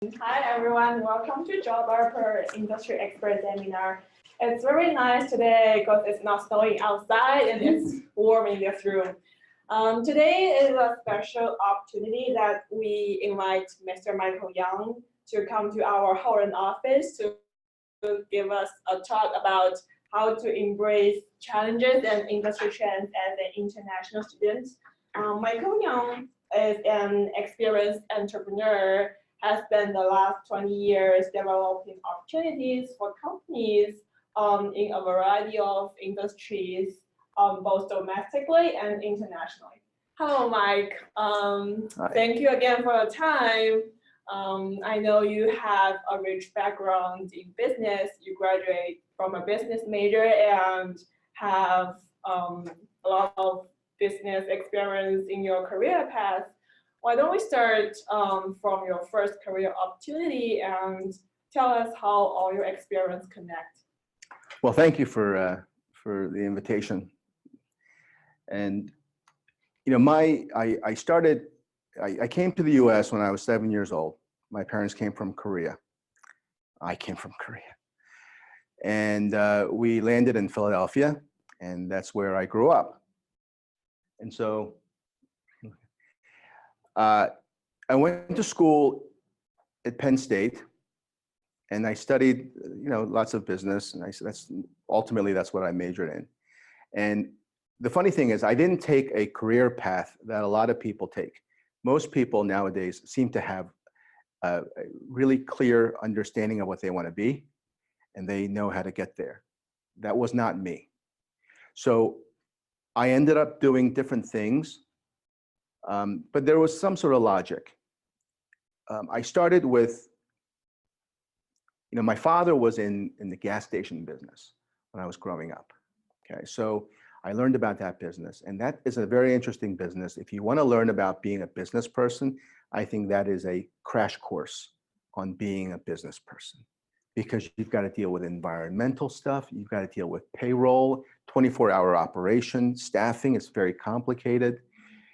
Hi everyone, welcome to JobUpper Industry Expert Seminar. It's very nice today because it's not snowing outside and it's warm in this room. Today is a special opportunity that we invite Mr. Michael Young to come to our Holland office to give us a talk about how to embrace challenges and industry trends as an international student. Michael Young is an experienced entrepreneur, has spent the last 20 years developing opportunities for companies in a variety of industries, both domestically and internationally. Hello, Mike. Thank you again for your time. I know you have a rich background in business. You graduate from a business major and have a lot of business experience in your career path. Why don't we start from your first career opportunity and tell us how all your experience connect? Well, thank you for the invitation. And you know, I came to the U.S. when I was 7 years old. My parents came from Korea. I came from Korea, and we landed in Philadelphia, and that's where I grew up. And so I went to school at Penn State, and I studied, lots of business, and I said ultimately that's what I majored in. And the funny thing is, I didn't take a career path that a lot of people take. Most people nowadays seem to have a really clear understanding of what they want to be, and they know how to get there. That was not me. So I ended up doing different things, but there was some sort of logic. I started with, my father was in the gas station business when I was growing up. Okay, so I learned about that business, and that is a very interesting business. If you want to learn about being a business person, I think that is a crash course on being a business person, because you've got to deal with environmental stuff, you've got to deal with payroll, 24-hour operation, staffing is very complicated.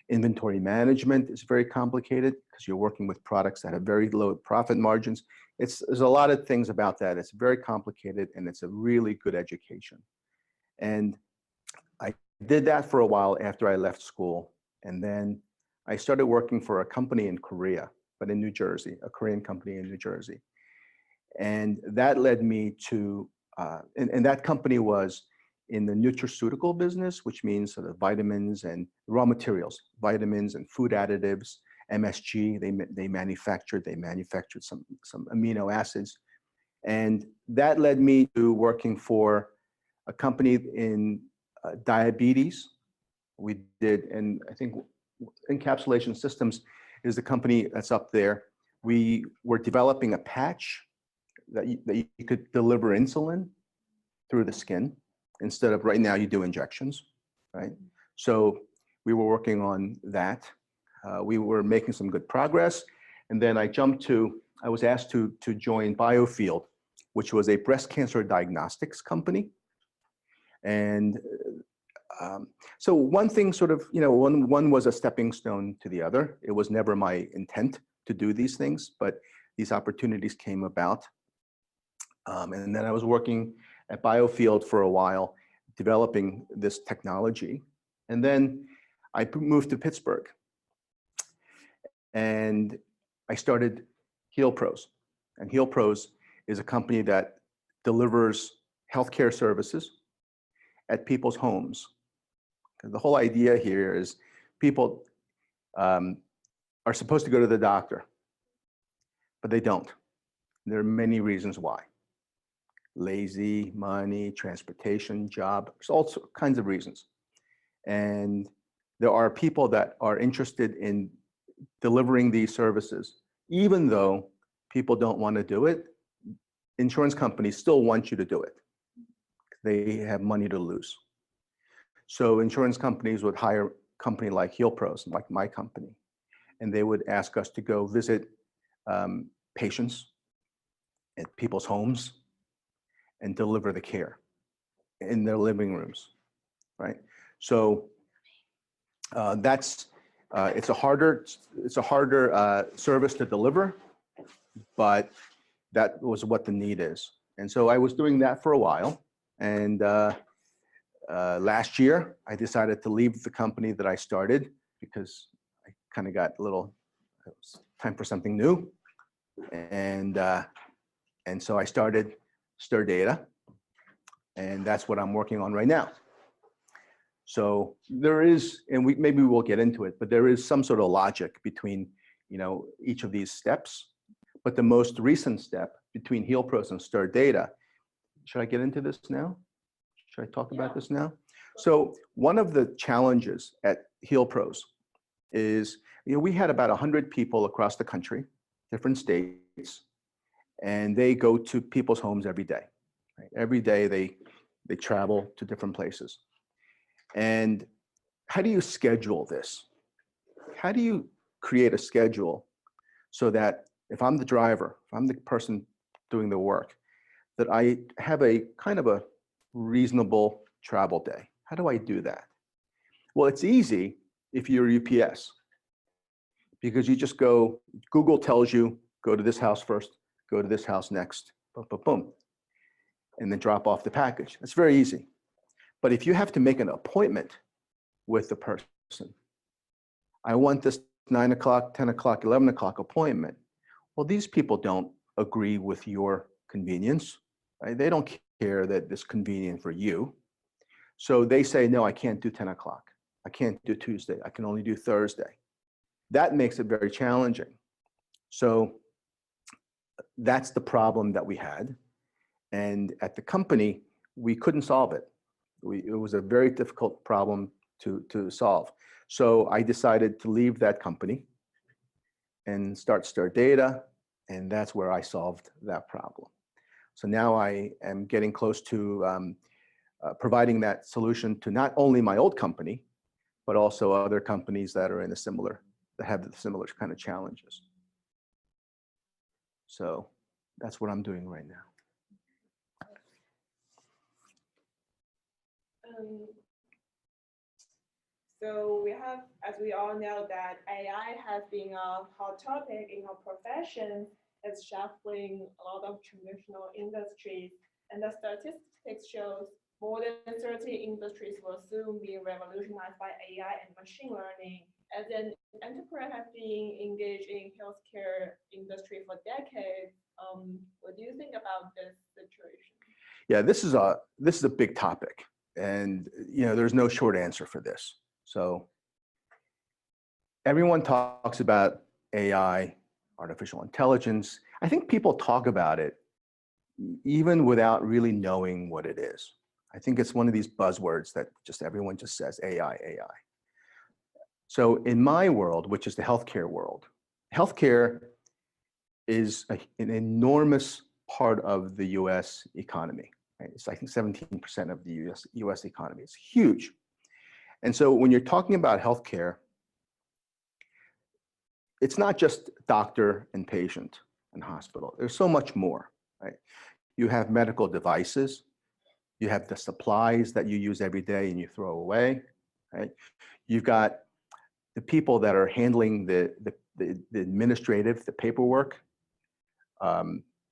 Inventory management is very complicated because you're working with products that have very low profit margins. There's a lot of things about that. It's very complicated, and it's a really good education. And I did that for a while after I left school. And then I started working for a company in Korea, but in New Jersey, a Korean company in New Jersey. And that led me to, and that company was in the nutraceutical business, which means sort of vitamins and raw materials, vitamins and food additives, MSG, they manufactured some amino acids. And that led me to working for a company in diabetes. We did, and I think Encapsulation Systems is the company that's up there. We were developing a patch that you could deliver insulin through the skin, instead of right now you do injections, right? So we were working on that. We were making some good progress. And then I was asked to join Biofield, which was a breast cancer diagnostics company. And so one thing sort of, one was a stepping stone to the other. It was never my intent to do these things, but these opportunities came about. And then I was working at Biofield for a while, developing this technology. And then I moved to Pittsburgh, and I started HealPros. And HealPros is a company that delivers healthcare services at people's homes. The whole idea here is people are supposed to go to the doctor, but they don't. There are many reasons why. Lazy, money, transportation, job, there's all kinds of reasons. And there are people that are interested in delivering these services. Even though people don't want to do it, insurance companies still want you to do it. They have money to lose. So insurance companies would hire a company like HealPros, like my company, and they would ask us to go visit patients at people's homes and deliver the care in their living rooms, right? So it's a harder service to deliver, but that was what the need is. And so I was doing that for a while. And last year, I decided to leave the company that I started because I kind of got a little, it was time for something new. And so I started Stir Data, and that's what I'm working on right now. So there is, and maybe we'll get into it, but there is some sort of logic between, each of these steps. But the most recent step between HealPros and Stir Data, should I get into this now? Should I talk about this now? So one of the challenges at HealPros is, we had about 100 people across the country, different states, and they go to people's homes every day. Right? Every day they travel to different places. And how do you schedule this? How do you create a schedule so that if I'm the driver, if I'm the person doing the work, that I have a kind of a reasonable travel day? How do I do that? Well, it's easy if you're UPS, because you just go, Google tells you, go to this house first, go to this house next, boom, boom, boom, and then drop off the package. It's very easy. But if you have to make an appointment with the person, I want this 9 o'clock, 10 o'clock, 11 o'clock appointment. Well, these people don't agree with your convenience. Right? They don't care that it's convenient for you. So they say, no, I can't do 10 o'clock. I can't do Tuesday. I can only do Thursday. That makes it very challenging. So that's the problem that we had. And at the company, we couldn't solve it. It was a very difficult problem to solve. So I decided to leave that company and start Stir Data, and that's where I solved that problem. So now I am getting close to providing that solution to not only my old company, but also other companies that are in a similar, that have the similar kind of challenges. So that's what I'm doing right now. So we have, as we all know, that AI has been a hot topic in our profession. It's shuffling a lot of traditional industries, and the statistics shows more than 30 industries will soon be revolutionized by AI and machine learning. As an entrepreneur has been engaged in healthcare industry for decades, what do you think about this situation? Yeah, this is a big topic, and there's no short answer for this. So everyone talks about AI, artificial intelligence. I think people talk about it even without really knowing what it is. I think it's one of these buzzwords that everyone just says AI, AI. So in my world, which is the healthcare world, healthcare is an enormous part of the US economy. Right? It's I think 17% of the US economy. It's huge. And so when you're talking about healthcare, it's not just doctor and patient and hospital. There's so much more, right? You have medical devices. You have the supplies that you use every day and you throw away, right? You've got the people that are handling the administrative, the paperwork.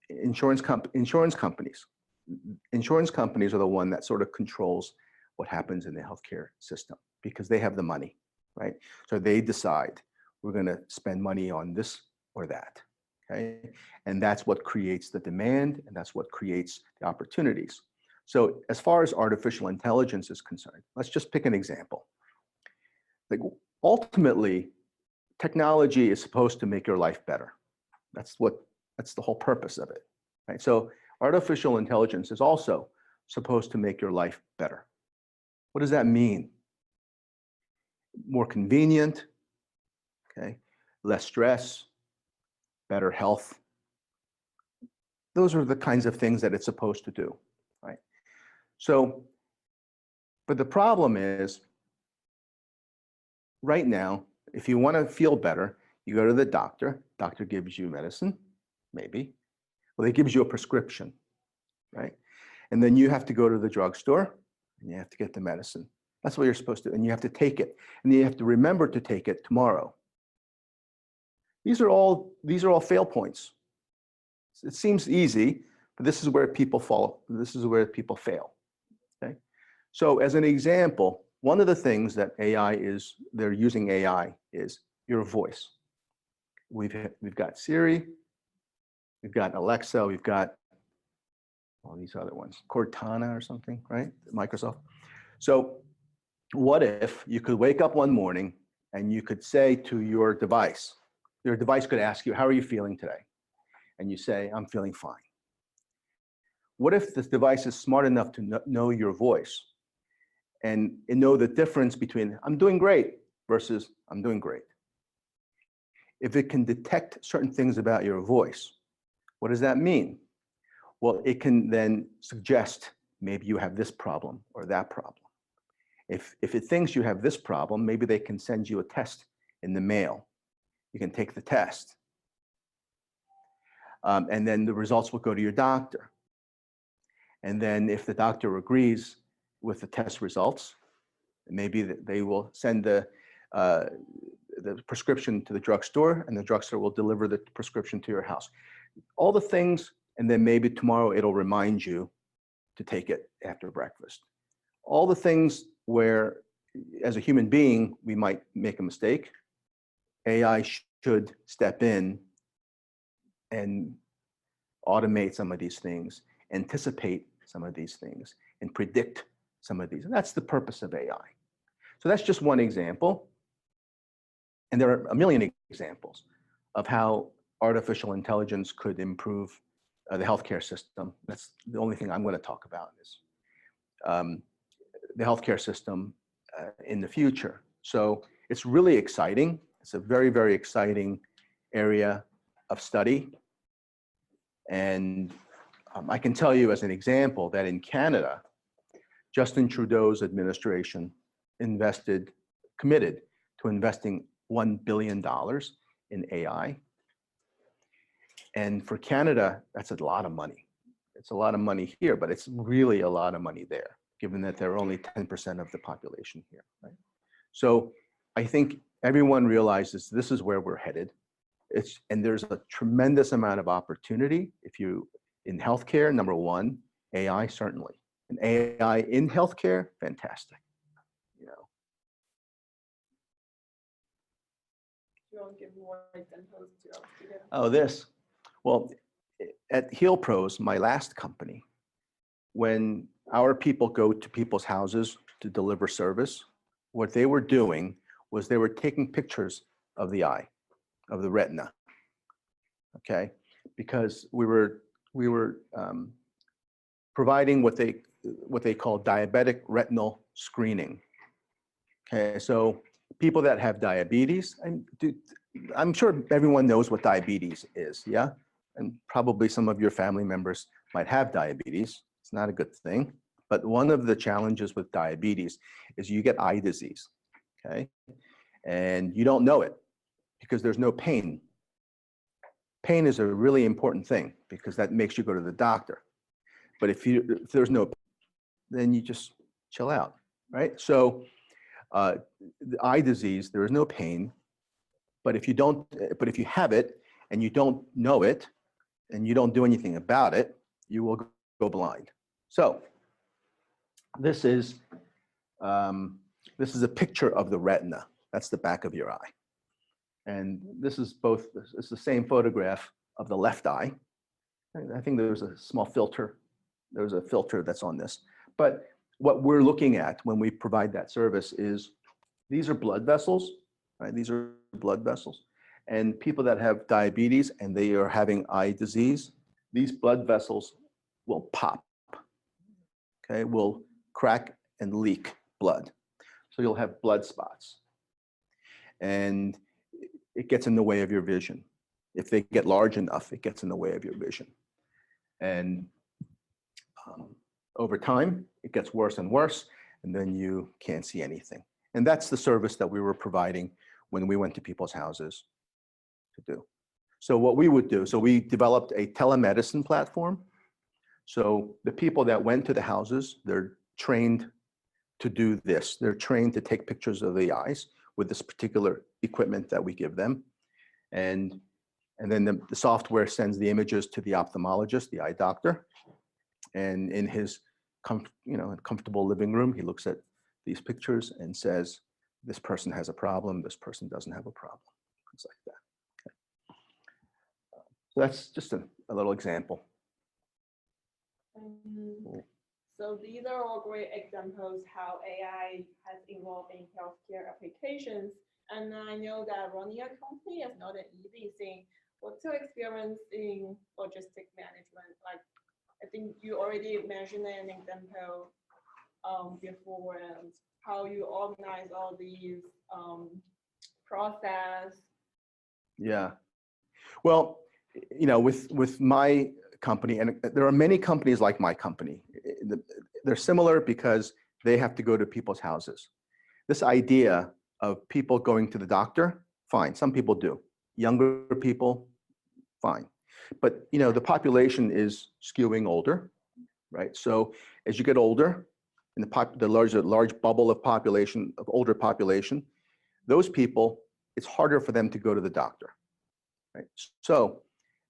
Insurance companies. Insurance companies are the one that sort of controls what happens in the healthcare system because they have the money, right? So they decide we're going to spend money on this or that, okay? And that's what creates the demand, and that's what creates the opportunities. So as far as artificial intelligence is concerned, let's just pick an example. Like ultimately, technology is supposed to make your life better. That's the whole purpose of it, right? So artificial intelligence is also supposed to make your life better. What does that mean? More convenient, okay? Less stress, better health. Those are the kinds of things that it's supposed to do, right? So, but the problem is, right now, if you want to feel better, you go to the doctor. Doctor gives you medicine, maybe. Well, he gives you a prescription, right? And then you have to go to the drugstore and you have to get the medicine. That's what you're supposed to do. And you have to take it. And you have to remember to take it tomorrow. These are all fail points. It seems easy, but this is where people fall. This is where people fail. Okay. So as an example, one of the things that they're using AI is your voice. We've got Siri, we've got Alexa, we've got all these other ones, Cortana or something, right? Microsoft. So what if you could wake up one morning and you could say to your device could ask you, how are you feeling today? And you say, I'm feeling fine. What if this device is smart enough to know your voice and know the difference between I'm doing great versus I'm doing great? If it can detect certain things about your voice, what does that mean? Well, it can then suggest maybe you have this problem or that problem. If it thinks you have this problem, maybe they can send you a test in the mail. You can take the test. And then the results will go to your doctor. And then if the doctor agrees with the test results, maybe they will send the prescription to the drugstore, and the drugstore will deliver the prescription to your house. All the things, and then maybe tomorrow it'll remind you to take it after breakfast. All the things where, as a human being, we might make a mistake, AI should step in and automate some of these things, anticipate some of these things, and predict some of these. And that's the purpose of AI. So that's just one example. And there are a million examples of how artificial intelligence could improve the healthcare system. That's the only thing I'm going to talk about is the healthcare system in the future. So it's really exciting. It's a very, very exciting area of study. And I can tell you as an example that in Canada, Justin Trudeau's administration committed to investing $1 billion in AI. And for Canada, that's a lot of money. It's a lot of money here, but it's really a lot of money there, given that they're only 10% of the population here, right? So I think everyone realizes this is where we're headed. And there's a tremendous amount of opportunity in healthcare, number one, AI certainly. And AI in healthcare, fantastic. You know. You want to give more examples to our students? Oh, this. Well, at Heal Pros, my last company, when our people go to people's houses to deliver service, what they were doing was they were taking pictures of the eye, of the retina, okay? Because we were providing what they call diabetic retinal screening. Okay, so people that have diabetes, I'm sure everyone knows what diabetes is, yeah? And probably some of your family members might have diabetes. It's not a good thing. But one of the challenges with diabetes is you get eye disease, okay? And you don't know it because there's no pain. Pain is a really important thing because that makes you go to the doctor. But if there's no pain, then you just chill out, right? So the eye disease, there is no pain. But if you have it and you don't know it and you don't do anything about it, you will go blind. So this is a picture of the retina. That's the back of your eye. And this is the same photograph of the left eye. I think there's a small filter. There's a filter that's on this. But what we're looking at when we provide that service is these are blood vessels, right? These are blood vessels. And people that have diabetes and they are having eye disease, these blood vessels will pop, okay? Will crack and leak blood. So you'll have blood spots. And it gets in the way of your vision. If they get large enough, it gets in the way of your vision. And over time, it gets worse and worse, and then you can't see anything. And that's the service that we were providing when we went to people's houses to do. So what we would do, so we developed a telemedicine platform. So the people that went to the houses, they're trained to do this. They're trained to take pictures of the eyes with this particular equipment that we give them. And And then the software sends the images to the ophthalmologist, the eye doctor. And in his comfortable living room, he looks at these pictures and says, this person has a problem, this person doesn't have a problem, things like that. Okay. So that's just a little example. So these are all great examples how AI has evolved in healthcare applications. And I know that running a company is not an easy thing. What's your experience in logistic management? Like, I think you already mentioned an example before, and how you organize all these process. Yeah. Well, with my company, and there are many companies like my company, they're similar because they have to go to people's houses. This idea of people going to the doctor, fine, some people do. Younger people, fine. But the population is skewing older, right? So as you get older, in the large bubble of population, of older population, those people, it's harder for them to go to the doctor, right? So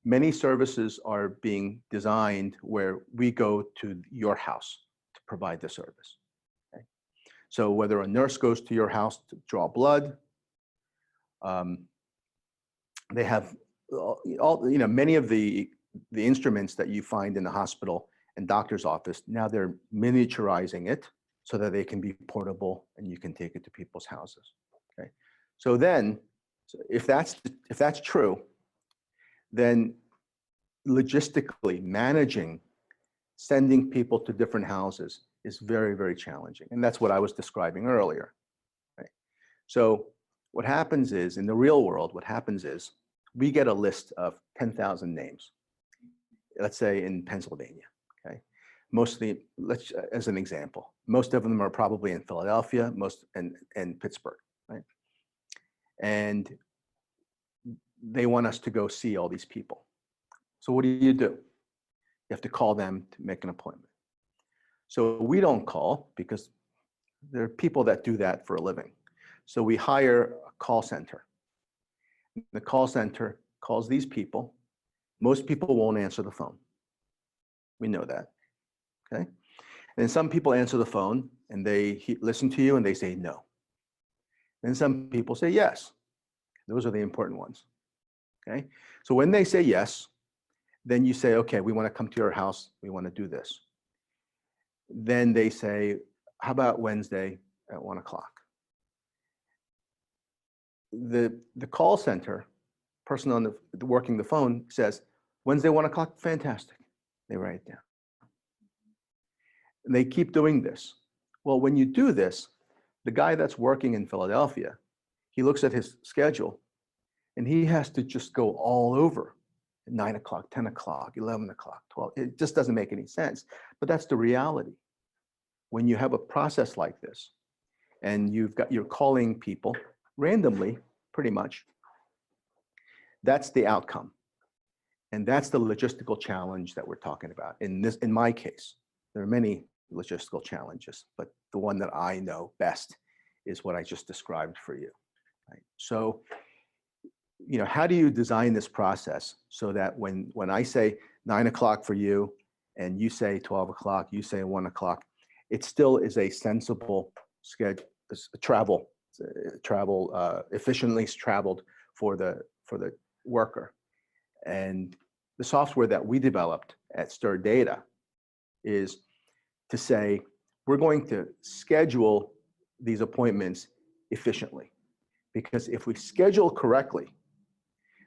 many services are being designed where we go to your house to provide the service. Okay? So whether a nurse goes to your house to draw blood, they have many of the instruments that you find in the hospital and doctor's office. Now they're miniaturizing it so that they can be portable and you can take it to people's houses. Okay, so then, if that's true, then logistically managing sending people to different houses is very, very challenging, and that's what I was describing earlier. Right? So what happens is, in the real world, what happens is we get a list of 10,000 names. Let's say in Pennsylvania. Okay, mostly, as an example, most of them are probably in Philadelphia, and Pittsburgh, right? And they want us to go see all these people. So what do? You have to call them to make an appointment. So we don't call because there are people that do that for a living. So we hire a call center. The call center calls these people. Most people won't answer the phone. We know that, okay? And some people answer the phone and they listen to you and they say no. And some people say yes. Those are the important ones, okay? So when they say yes, then you say, okay, we want to come to your house. We want to do this. Then they say, how about Wednesday at 1 o'clock? The call center person on working the phone says, Wednesday, 1 o'clock, fantastic. They write it down. And they keep doing this. Well, when you do this, the guy that's working in Philadelphia, he looks at his schedule and he has to just go all over at 9 o'clock, 10 o'clock, 11 o'clock, 12. It just doesn't make any sense. But that's the reality. When you have a process like this and you're calling people randomly, pretty much, that's the outcome. And that's the logistical challenge that we're talking about. In my case, there are many logistical challenges, but the one that I know best is what I just described for you. Right? So, how do you design this process so that when I say 9 o'clock for you and you say 12 o'clock, you say 1 o'clock, it still is a sensible schedule, travel efficiently traveled for the worker. And the software that we developed at Stir Data is to say, we're going to schedule these appointments efficiently. Because if we schedule correctly,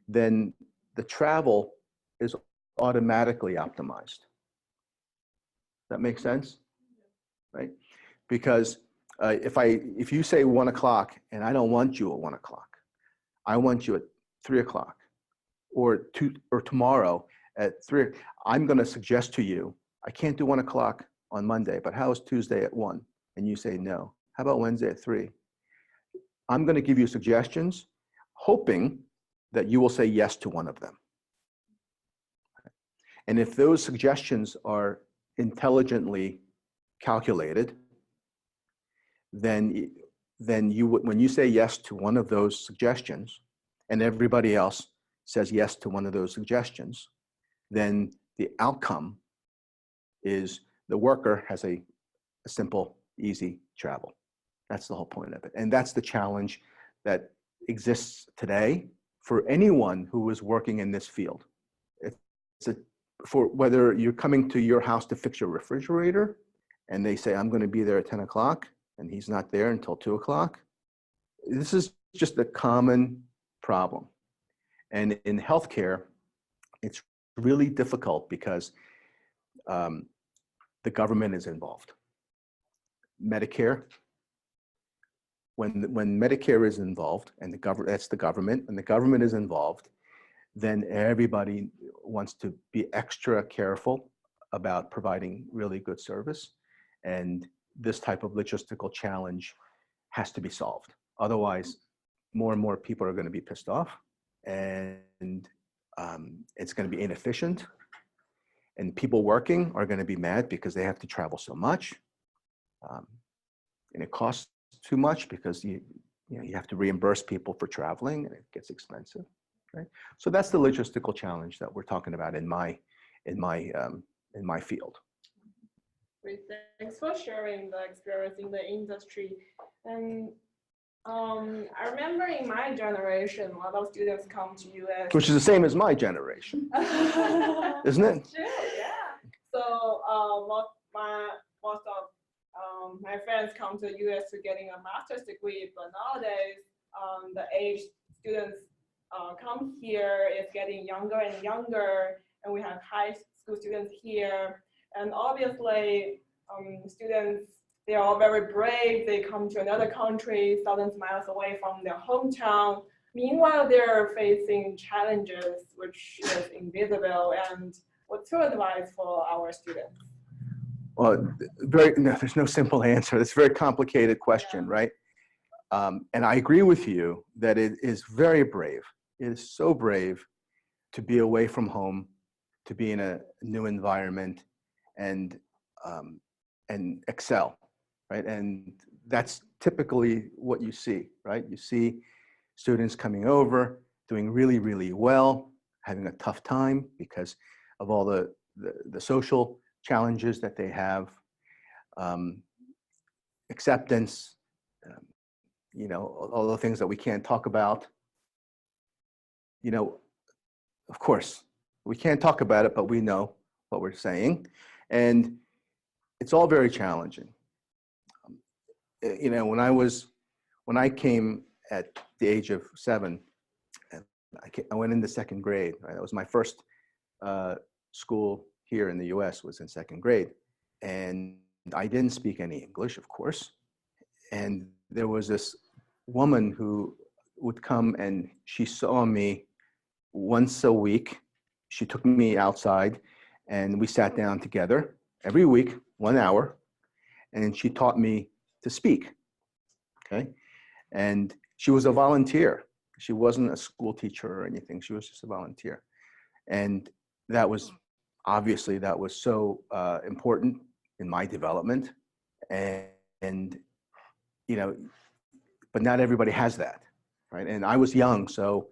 then the travel is automatically optimized. That makes sense? Right? Because if you say 1 o'clock and I don't want you at 1 o'clock, I want you at 3 o'clock or tomorrow at 3, I'm going to suggest to you, I can't do 1 o'clock on Monday, but how is Tuesday at 1? And you say no. How about Wednesday at 3? I'm going to give you suggestions, hoping that you will say yes to one of them. And if those suggestions are intelligently calculated, then when you say yes to one of those suggestions, and everybody else says yes to one of those suggestions, then the outcome is the worker has a simple, easy travel. That's the whole point of it. And that's the challenge that exists today for anyone who is working in this field. For whether you're coming to your house to fix your refrigerator and they say, I'm going to be there at 10 o'clock and he's not there until 2 o'clock. This is just a common problem. And in healthcare, it's really difficult because the government is involved. Medicare, when Medicare is involved and that's the government, and the government is involved, then everybody wants to be extra careful about providing really good service. And this type of logistical challenge has to be solved. Otherwise, more and more people are going to be pissed off, and it's going to be inefficient. And people working are going to be mad because they have to travel so much. And it costs too much because you have to reimburse people for traveling, and it gets expensive. Right? So that's the logistical challenge that we're talking about in my field. Great, thanks for sharing the experience in the industry. And I remember in my generation, a lot of students come to US. Which is the same as my generation, isn't it? True, yeah. So most of my friends come to the US to getting a master's degree, but nowadays the age students come here is getting younger and younger, and we have high school students here. And obviously, students, they are all very brave. They come to another country, thousands of miles away from their hometown. Meanwhile, they're facing challenges which is invisible. And what's your advice for our students? Well, there's no simple answer. It's a very complicated question, right? And I agree with you that it is very brave. It is so brave to be away from home, to be in a new environment, and excel, right? And that's typically what you see, right? You see students coming over, doing really, really well, having a tough time because of all the social challenges that they have, acceptance, all the things that we can't talk about. Of course, we can't talk about it, but we know what we're saying. And it's all very challenging. When I came at the age of 7, I went into 2nd grade, right? That was my first school here in the US, was in 2nd grade. And I didn't speak any English, of course. And there was this woman who would come, and she saw me once a week. She took me outside and we sat down together every week, 1 hour, and she taught me to speak, okay? And she was a volunteer. She wasn't a school teacher or anything. She was just a volunteer. And that was so important in my development. And but not everybody has that, right? And I was young, so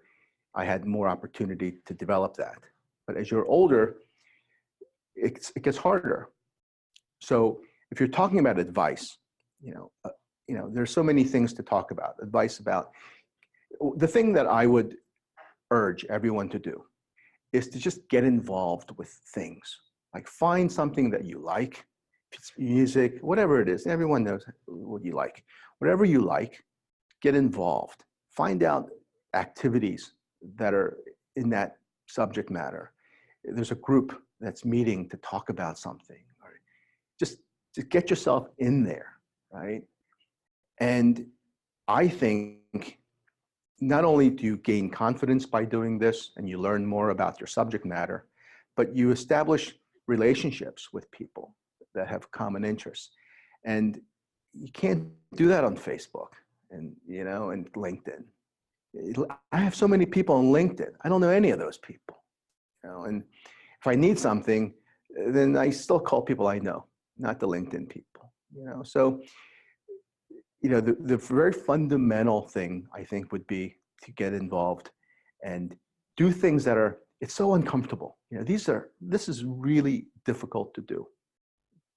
I had more opportunity to develop that. But as you're older, it gets harder. So if you're talking about advice, there's so many things to talk about. Advice about, the thing that I would urge everyone to do is to just get involved with things. Like, find something that you like, if it's music, whatever it is. Everyone knows what you like. Whatever you like, get involved. Find out activities that are in that subject matter. There's a group that's meeting to talk about something. Or just to get yourself in there, right? And I think not only do you gain confidence by doing this and you learn more about your subject matter, but you establish relationships with people that have common interests. And you can't do that on Facebook and LinkedIn. I have so many people on LinkedIn. I don't know any of those people. And if I need something, then I still call people I know, not the LinkedIn people. So the very fundamental thing, I think, would be to get involved and do things that are, it's so uncomfortable. You know, this is really difficult to do.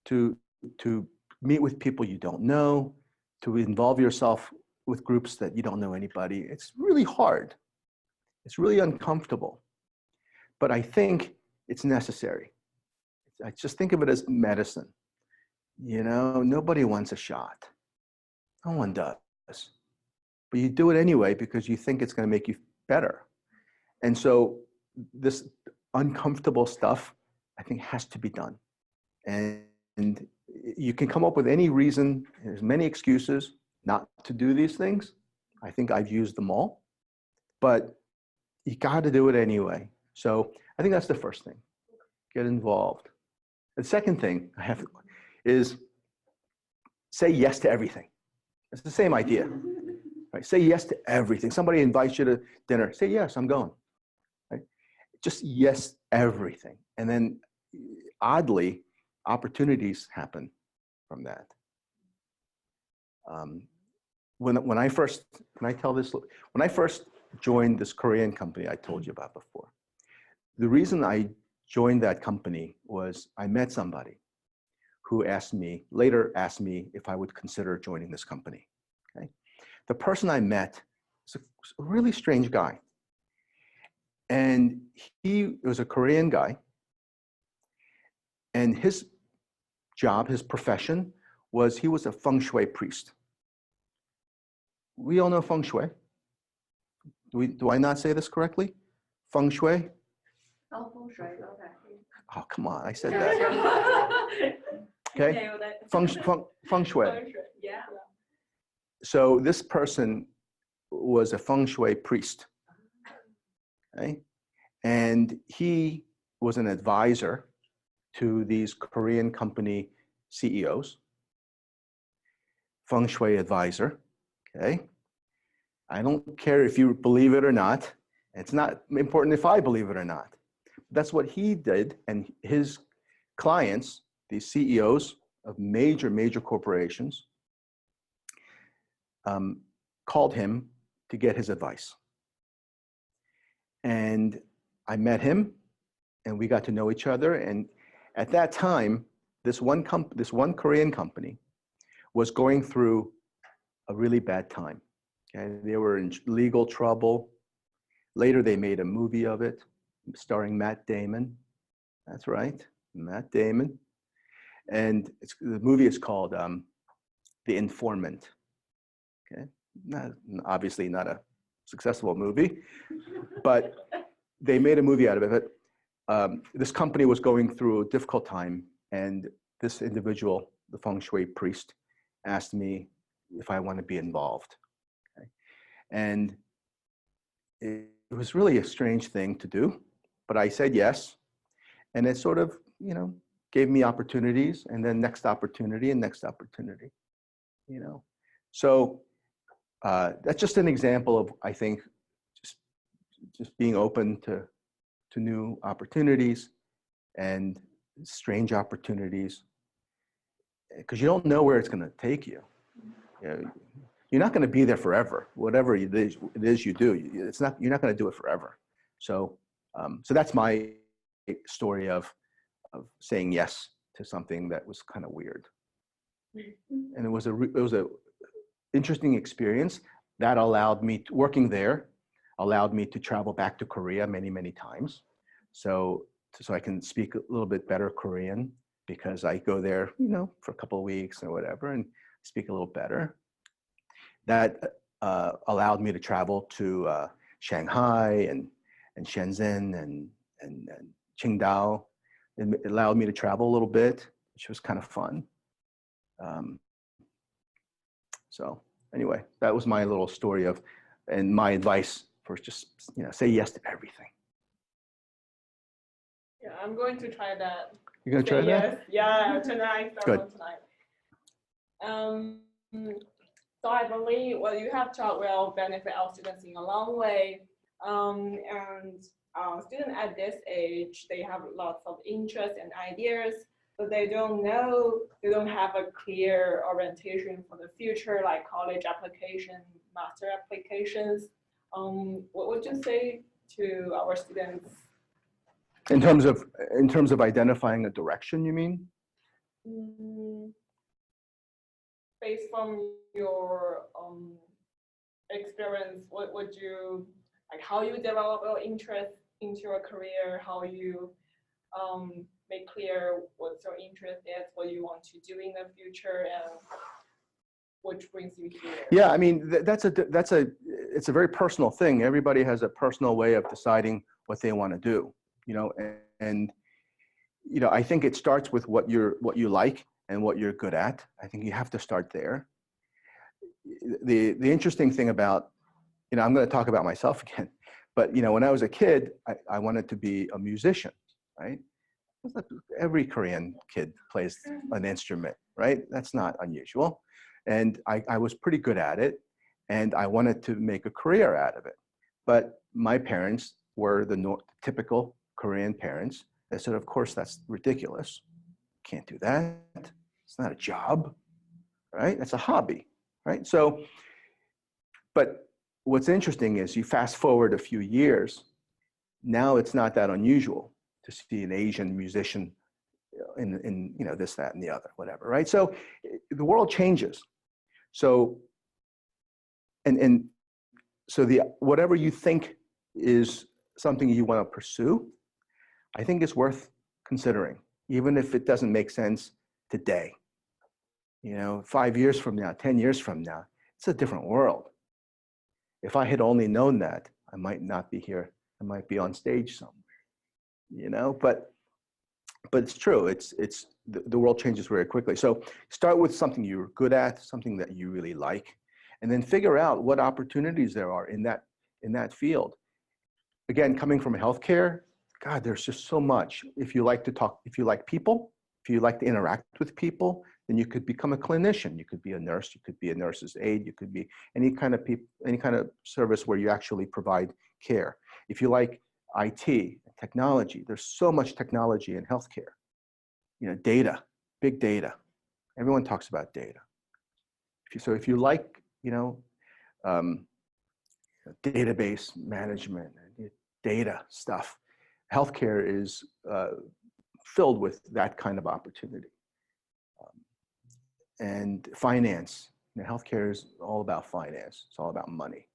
To meet with people you don't know, to involve yourself with groups that you don't know anybody. It's really hard. It's really uncomfortable. But I think it's necessary. I just think of it as medicine. You know, nobody wants a shot. No one does. But you do it anyway because you think it's going to make you better. And so this uncomfortable stuff, I think, has to be done. And you can come up with any reason, there's many excuses not to do these things. I think I've used them all, but you got to do it anyway. So I think that's the first thing, get involved. The second thing I have is say yes to everything. It's the same idea, right? Say yes to everything. Somebody invites you to dinner, say yes, I'm going, right? Just yes, everything. And then oddly, opportunities happen from that. When I first joined this Korean company I told you about before, the reason I joined that company was I met somebody who later asked me if I would consider joining this company. Okay? The person I met was a really strange guy. And he was a Korean guy. And his job, his profession, was he was a feng shui priest. We all know feng shui. Do I not say this correctly? Feng shui? Oh, feng shui, okay. Oh, come on, I said that. Okay, feng shui. Yeah. So this person was a feng shui priest, okay? And he was an advisor to these Korean company CEOs, feng shui advisor, okay? I don't care if you believe it or not. It's not important if I believe it or not. That's what he did, and his clients, these CEOs of major corporations, called him to get his advice. And I met him, and we got to know each other. And at that time, this one Korean company was going through a really bad time. Okay? They were in legal trouble. Later, they made a movie of it, starring Matt Damon. That's right, Matt Damon. And the movie is called The Informant. Okay, obviously not a successful movie, but they made a movie out of it. This company was going through a difficult time, and this individual, the feng shui priest, asked me if I want to be involved. Okay? And it was really a strange thing to do, but I said yes. And it sort of, you know, gave me opportunities, and then next opportunity and next opportunity, you know. So that's just an example of, I think, just being open to new opportunities and strange opportunities, because you don't know where it's going to take you. You know, you're not going to be there forever. Whatever it is you do, you're not going to do it forever. So, so that's my story of saying yes to something that was kind of weird. And it was a interesting experience that allowed me working there, allowed me to travel back to Korea many times. So I can speak a little bit better Korean, because I go there, you know, for a couple of weeks or whatever, and speak a little better. That allowed me to travel to Shanghai and Shenzhen and Qingdao. It allowed me to travel a little bit, which was kind of fun. So anyway, that was my little story and my advice for just, you know, say yes to everything. Yeah, I'm going to try that. You're going to try that? Yes. Yeah, tonight. Good. So I believe what you have taught will benefit our students in a long way. And students at this age, they have lots of interests and ideas, but they don't have a clear orientation for the future, like college application, master applications. What would you say to our students? In terms of identifying a direction, you mean? Based from your experience, what would you like? How you develop your interest into your career? How you make clear what's your interest is, what you want to do in the future, and which brings you here? Yeah, I mean it's a very personal thing. Everybody has a personal way of deciding what they want to do, you know, and you know, I think it starts with what you like and what you're good at. I think you have to start there. The interesting thing about, you know, I'm going to talk about myself again, but you know, when I was a kid, I wanted to be a musician, right? Every Korean kid plays an instrument, right? That's not unusual. And I was pretty good at it, and I wanted to make a career out of it. But my parents were the typical Korean parents. They said, of course, that's ridiculous. Can't do that. It's not a job, right? That's a hobby, right? So, but what's interesting is you fast forward a few years, now it's not that unusual to see an Asian musician in you know, this, that, and the other, whatever, right? So the world changes. So, and so whatever you think is something you want to pursue, I think it's worth considering, even if it doesn't make sense today. You know, 5 years from now, 10 years from now, it's a different world. If I had only known that, I might not be here. I might be on stage somewhere, you know, but it's true. The world changes very quickly. So start with something you're good at, something that you really like, and then figure out what opportunities there are in that field. Again, coming from healthcare, God, there's just so much. If you like to talk, if you like people, if you like to interact with people, then you could become a clinician. You could be a nurse. You could be a nurse's aide. You could be any kind of service where you actually provide care. If you like IT, technology, there's so much technology in healthcare. You know, data, big data. Everyone talks about data. So if you like, you know, database management, data stuff, healthcare is filled with that kind of opportunity. And finance, you know, healthcare is all about finance. It's all about money.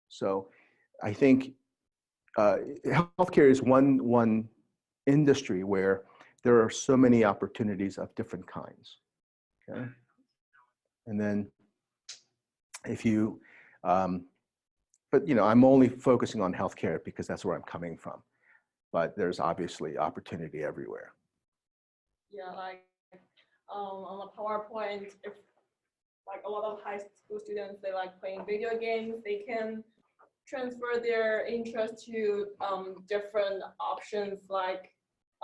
So I think healthcare is one industry where there are so many opportunities of different kinds. Okay, and then if you, but you know, I'm only focusing on healthcare because that's where I'm coming from. But there's obviously opportunity everywhere. Yeah, like on a PowerPoint, if like a lot of high school students, they like playing video games, they can transfer their interest to different options like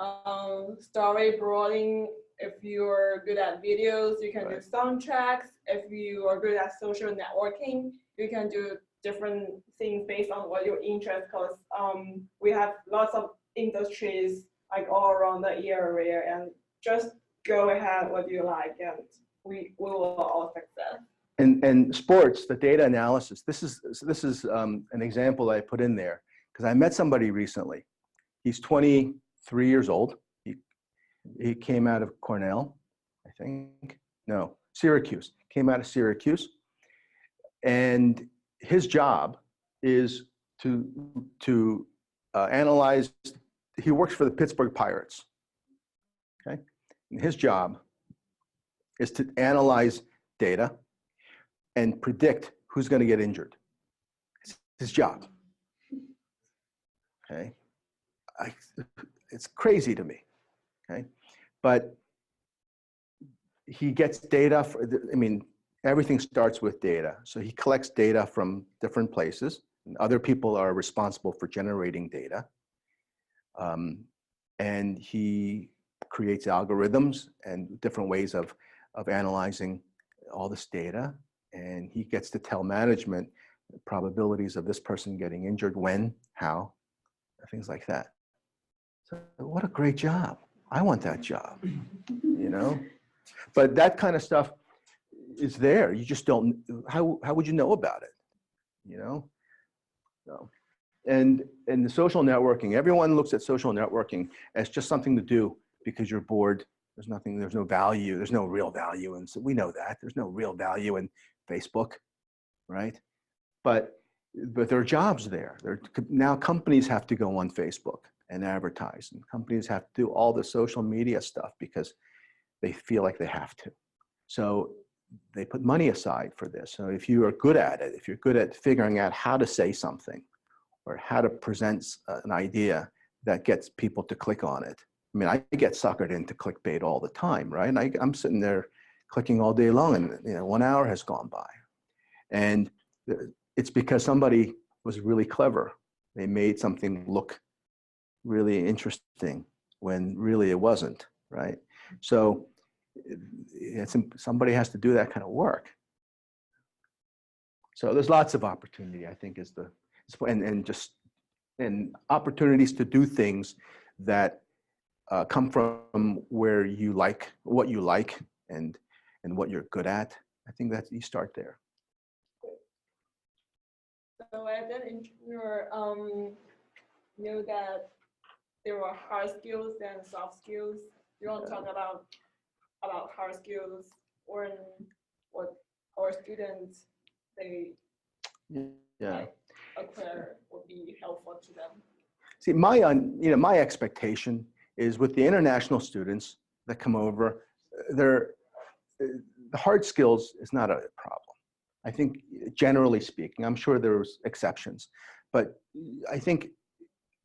storyboarding. If you're good at videos, you can do soundtracks. If you are good at social networking, you can do different things based on what your interest, because we have lots of industries like all around the area, and just go ahead what you like, and we will all success. And sports, the data analysis, this is an example I put in there because I met somebody recently. He's 23 years old. He came out of Cornell, I think. No, Syracuse. Came out of Syracuse. And his job is to analyze, he works for the Pittsburgh Pirates. Okay? And his job is to analyze data and predict who's going to get injured. It's his job. Okay, it's crazy to me. Okay, but he gets data. I mean, everything starts with data. So he collects data from different places, and other people are responsible for generating data. And he creates algorithms and different ways of analyzing all this data. And he gets to tell management the probabilities of this person getting injured, when, how, things like that. So what a great job. I want that job, you know? But that kind of stuff is there. You just don't, how would you know about it, you know? So. And the social networking, everyone looks at social networking as just something to do because you're bored. There's no value. There's no real value. And so we know that there's no real value in Facebook, right? But there are jobs there. Now companies have to go on Facebook and advertise, and companies have to do all the social media stuff because they feel like they have to. So they put money aside for this. So if you are good at it, if you're good at figuring out how to say something or how to present an idea that gets people to click on it. I mean, I get suckered into clickbait all the time, right? And I'm sitting there clicking all day long, and 1 hour has gone by. And it's because somebody was really clever. They made something look really interesting when really it wasn't, right? So somebody has to do that kind of work. So there's lots of opportunity, I think, and opportunities to do things that come from where you like, what you like, and what you're good at. I think that you start there. So as an entrepreneur, know that there are hard skills and soft skills. You want to talk about hard skills, or what our students they acquire would be helpful to them. See, my expectation is with the international students that come over, the hard skills is not a problem. I think generally speaking, I'm sure there's exceptions, but I think,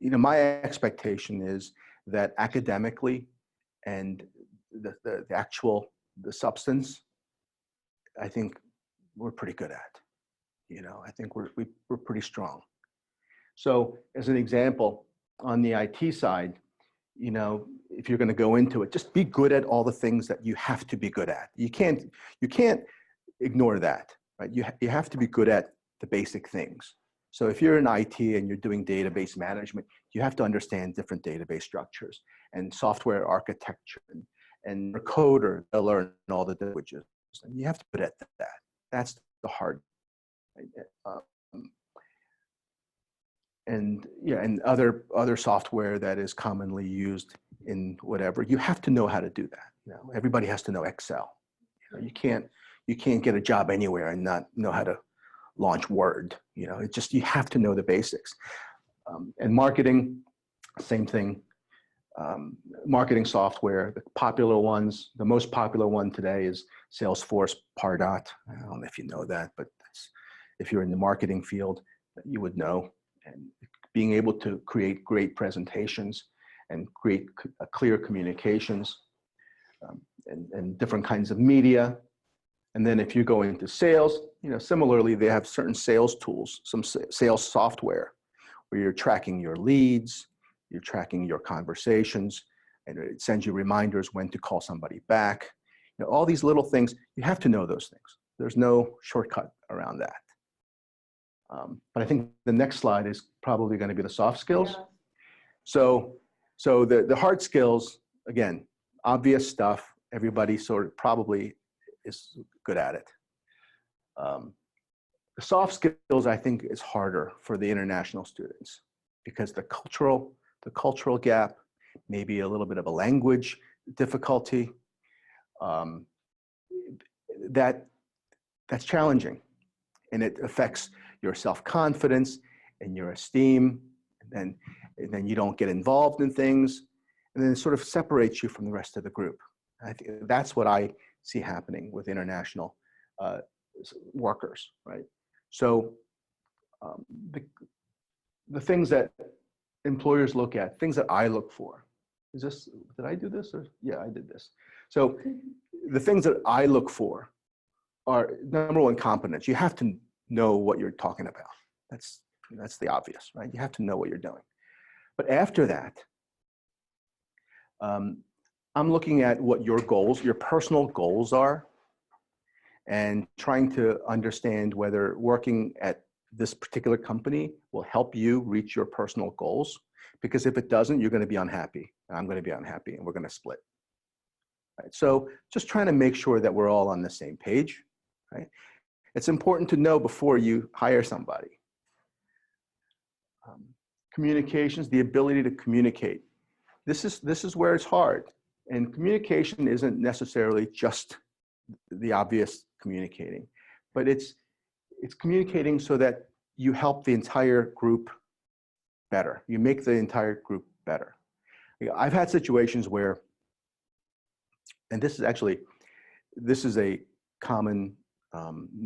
my expectation is that academically and the substance, I think we're pretty good at. I think we're pretty strong. So as an example, on the IT side, if you're going to go into it, just be good at all the things that you have to be good at. You can't ignore that, right? You have to be good at the basic things. So if you're in IT and you're doing database management, you have to understand different database structures and software architecture, and a coder, they'll learn all the languages. And you have to put at that. That's the hard. And other software that is commonly used in whatever, you have to know how to do that. Everybody has to know Excel. You can't get a job anywhere and not know how to launch Word. It's just, you have to know the basics. And marketing, same thing. Marketing software, the popular ones, the most popular one today is Salesforce, Pardot. I don't know if you know that, but if you're in the marketing field, you would know. And being able to create great presentations and create clear communications and different kinds of media. And then if you go into sales, similarly, they have certain sales tools, some sales software where you're tracking your leads, you're tracking your conversations, and it sends you reminders when to call somebody back. All these little things, you have to know those things. There's no shortcut around that. But I think the next slide is probably going to be the soft skills. Yeah. So the hard skills, again, obvious stuff. Everybody sort of probably is good at it. The soft skills, I think, is harder for the international students because the cultural gap, maybe a little bit of a language difficulty, that's challenging, and it affects your self-confidence and your esteem, and then you don't get involved in things, and then it sort of separates you from the rest of the group. I think that's what I see happening with international workers, right? So the things that employers look at, things that I look for, did I do this? Or, yeah, I did this. So the things that I look for are, number one, competence. You have to know what you're talking about. That's the obvious, right? You have to know what you're doing. But after that, I'm looking at what your goals, your personal goals are, and trying to understand whether working at this particular company will help you reach your personal goals. Because if it doesn't, you're going to be unhappy, and I'm going to be unhappy, and we're going to split. Right? So just trying to make sure that we're all on the same page, right? It's important to know before you hire somebody. communications, the ability to communicate. This is where it's hard. And communication isn't necessarily just the obvious communicating, but it's communicating so that you help the entire group better. You make the entire group better. I've had situations where, and this is a common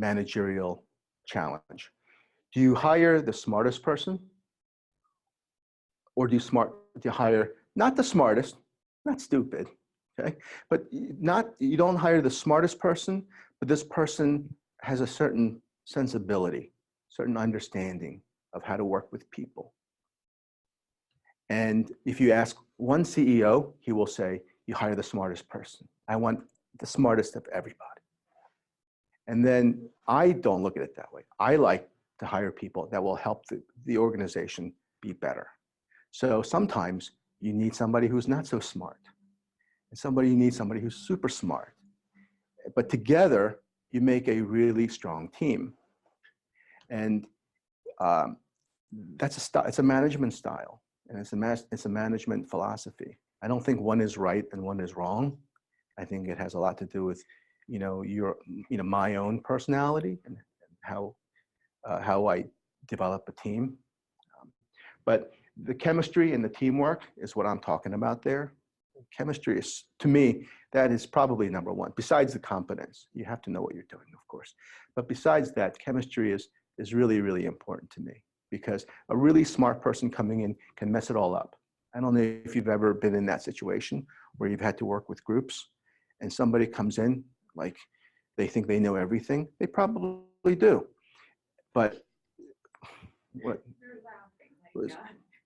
managerial challenge. Do you hire the smartest person? Or do you hire not the smartest, not stupid, okay? But you don't hire the smartest person, but this person has a certain sensibility, certain understanding of how to work with people. And if you ask one CEO, he will say, you hire the smartest person. I want the smartest of everybody. And then I don't look at it that way. I like to hire people that will help the organization be better. So sometimes you need somebody who's not so smart. And you need somebody who's super smart. But together, you make a really strong team. And it's a management style. And it's a management philosophy. I don't think one is right and one is wrong. I think it has a lot to do with, my own personality and how I develop a team. But the chemistry and the teamwork is what I'm talking about there. Chemistry is, to me, that is probably number one. Besides the competence, you have to know what you're doing, of course. But besides that, chemistry is really, really important to me, because a really smart person coming in can mess it all up. I don't know if you've ever been in that situation where you've had to work with groups and somebody comes in, like they think they know everything. They probably do. But what? You're laughing,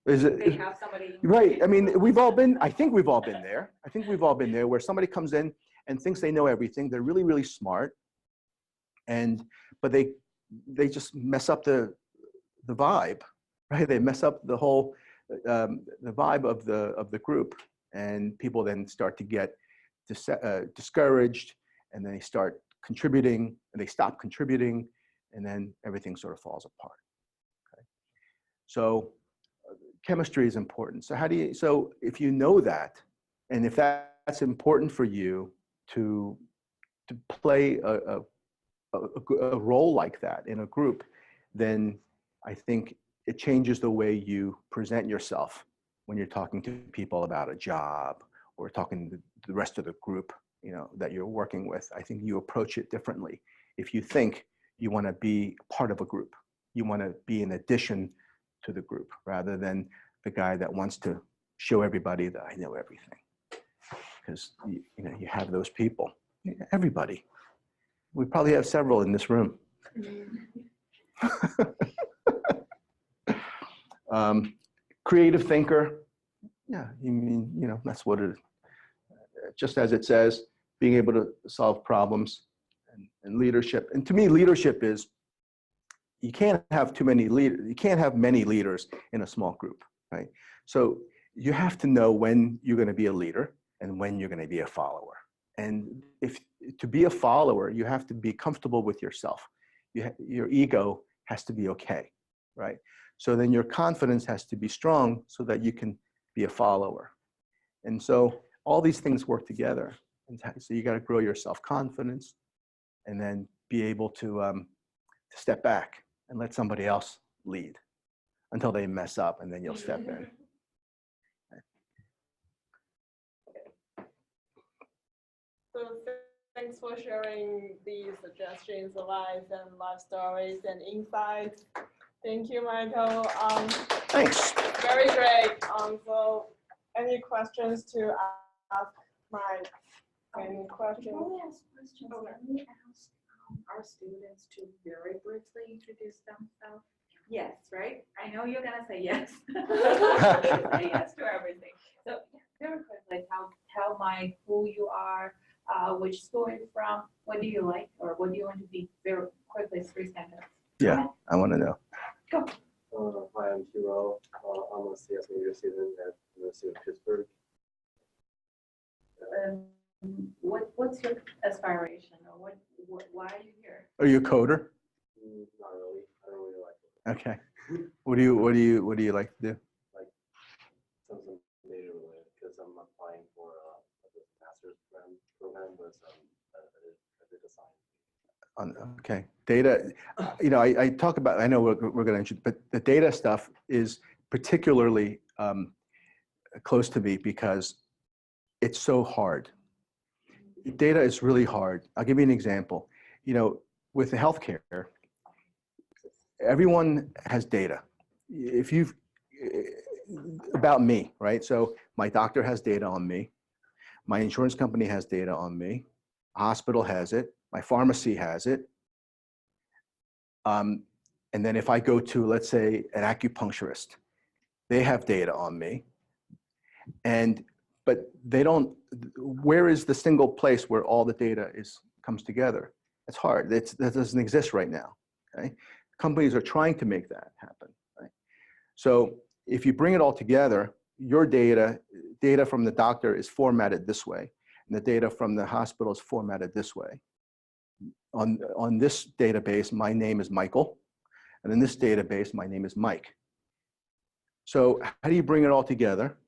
Is it, they have somebody. right. I mean, I think we've all been there. I think we've all been there where somebody comes in and thinks they know everything. They're really, really smart. But they just mess up the vibe, right? They mess up the whole, the vibe of the group, and people then start to get discouraged, and then they start contributing, and they stop contributing, and then everything sort of falls apart. Okay. So chemistry is important. So if you know that, and if that's important for you to play a role like that in a group, then I think it changes the way you present yourself when you're talking to people about a job or talking to the rest of the group, that you're working with. I think you approach it differently. If you think you want to be part of a group, you want to be an addition to the group rather than the guy that wants to show everybody that I know everything. Because you have those people, everybody. We probably have several in this room. Creative thinker. Yeah, that's what it is. Just as it says, being able to solve problems and leadership. And to me, leadership is, you can't have too many leaders. You can't have many leaders in a small group, right? So you have to know when you're going to be a leader and when you're going to be a follower. And to be a follower, you have to be comfortable with yourself. Your ego has to be okay, right? So then your confidence has to be strong so that you can be a follower. And so all these things work together. And so you got to grow your self-confidence and then be able to step back and let somebody else lead until they mess up, and then you'll step in. So thanks for sharing these suggestions, advice, and life stories and insights. Thank you, Michael. Thanks. Very great. So any questions to ask Mike? Any questions? Before we ask questions, let me ask our students to very briefly introduce themselves. Yes, right? I know you're gonna say yes. Say yes to everything. So very quickly, tell Mike who you are, which school you're from, what do you like, or what do you want to be? Very quickly, 3 sentences. Yeah, I want to know. Go. Hi, I'm Hiro. I'm a CS major student at the University of Pittsburgh. What's your aspiration, or why are you here? Are you a coder? Not really. I don't really like it. Okay. What do you like to do? then was a data science. Okay, data, I talk about, I know we're going to, but the data stuff is particularly close to me because it's so hard. Data is really hard. I'll give you an example. With the healthcare, everyone has data. If you've, about me, right? So my doctor has data on me. My insurance company has data on me. A hospital has it. My pharmacy has it. And then if I go to, let's say, an acupuncturist, they have data on me. But they don't, where is the single place where all the data comes together? It's hard. That doesn't exist right now, okay? Companies are trying to make that happen, right? So if you bring it all together, your data from the doctor is formatted this way, and the data from the hospital is formatted this way. On this database, my name is Michael, and in this database, my name is Mike. So how do you bring it all together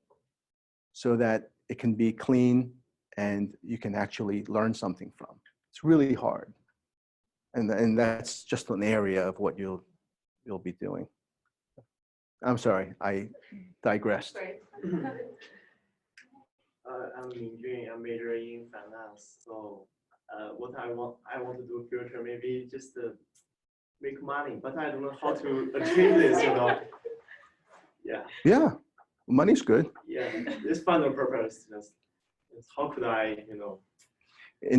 so that it can be clean and you can actually learn something from? It's really hard. And that's just an area of what you'll be doing. I'm sorry, I digressed. I'm Mingjun. I'm majoring in finance. So what I want to do future, maybe just make money, but I don't know how to achieve this, Yeah. Yeah, money's good. Yeah, it's final purpose. Just how could I,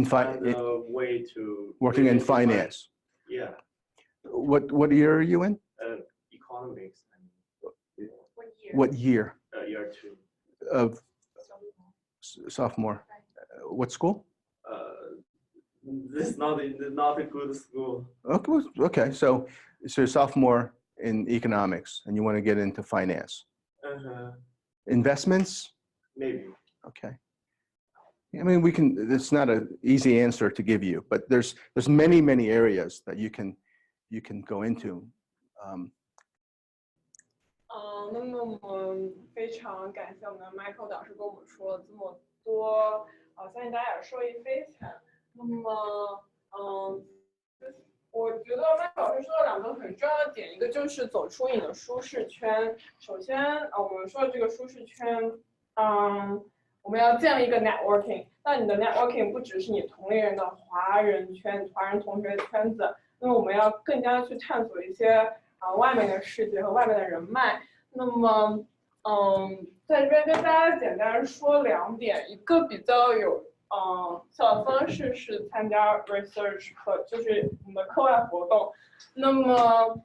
find a way to working in finance. Yeah. What year are you in? Economics. What year? Year 2. Of sophomore. What school? This is not a good school. Okay, so sophomore in economics, and you want to get into finance. Investments? Maybe. Okay. I mean, it's not an easy answer to give you, but there's many areas that you can go into. 那么我们非常感谢我们的 Michael 导师跟我们说了这么多，相信大家也受益匪浅。那么，我觉得 Michael 老师说了2个很重要的点，一个就是走出你的舒适圈。首先，我们说的这个舒适圈，我们要建立一个 networking。那你的 networking 不只是你同龄人的华人同学圈子，那么我们要更加去探索一些外面的世界和外面的人脉。那么，在这边跟大家简单说2点，一个比较有效的方式是参加 research 课，就是我们的课外活动。那么，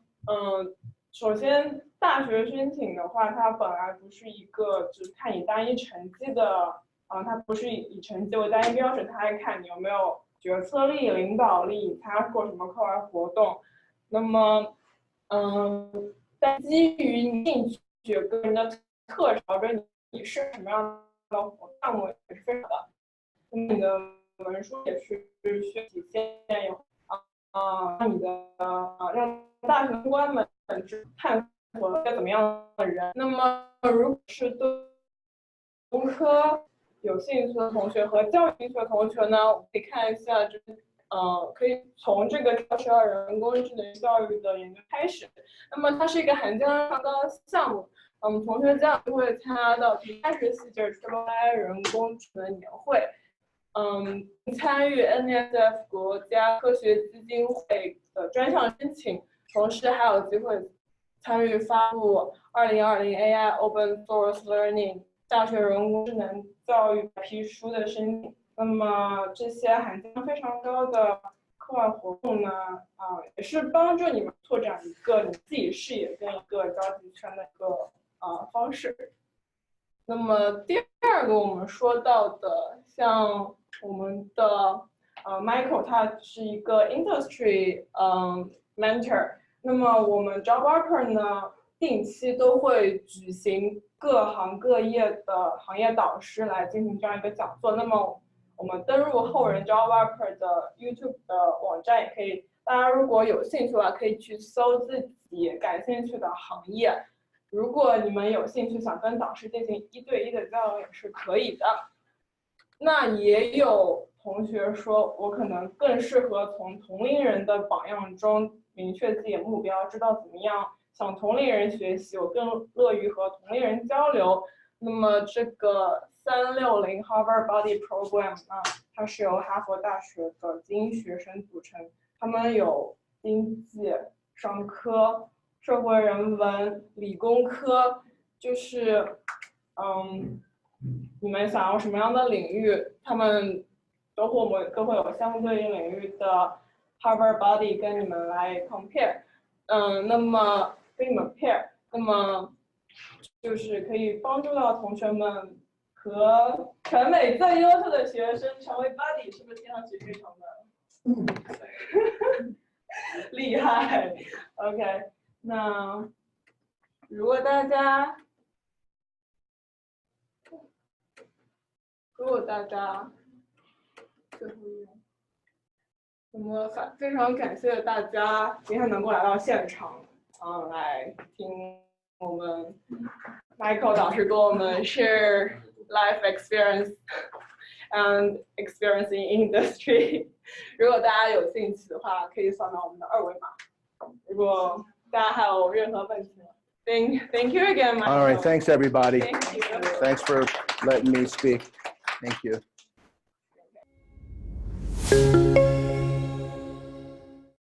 首先大学申请的话，它本来不是一个只看你单一成绩的，它不是以成绩为单一标准，它还看你有没有决策力、领导力，你参加过什么课外活动。那么，在基于你兴趣、个人的特长跟你是什么样的项目也是非常的。那么你的文书也是需要体现让你的让大学官们去探索一个怎么样的人。那么如果是对工科有兴趣的同学和教育兴趣的同学呢，我们可以看一下可以从这个12人工智能教育的研究开始。那么它是一个含金量上高的项目。同学将会参加到第3学期，就是 AI 人工智能年会。参与 NSF 国家科学基金会的专项申请，同时还有机会参与发布2020 AI Open Source Learning 大学人工智能教育白皮书的申请。那么这些含金量非常高的课外活动呢，也是帮助你们拓展一个你自己视野跟一个交际圈的一个方式。那么第2个我们说到的，像我们的Michael 他是一个 industry mentor。那么我们 JobUpper 呢，定期都会举行各行各业的行业导师来进行这样一个讲座。那么我们登入后人 JobUpper 的 YouTube 的网站也可以，大家如果有兴趣的话，可以去搜自己感兴趣的行业。如果你们有兴趣想跟导师进行1对1的交流也是可以的。那也有同学说，我可能更适合从同龄人的榜样中明确自己的目标，知道怎么样向同龄人学习，我更乐于和同龄人交流。那么这个360 Harvard Body Program 呢，它是由哈佛大学的精英学生组成，他们有经济、商科、社会人文、理工科，就是你们想要什么样的领域，他们都会有相对应领域的 Harvard Body 跟你们来 compare， 那么跟你们 pair， 那么就是可以帮助到同学们和全美最优秀的学生成为 Body， 是不是听上去非常的厉害 ？OK， 那如果大家最后一页，那么非常感谢大家今天能够来到现场，来听我们 Michael 导师跟我们 share life experience and experience in industry。如果大家有兴趣的话，可以扫描我们的2维码。如果大家还有任何问题 ，Thank you again, Michael. All right, thanks everybody. Thank you. Thanks for letting me speak. Thank you.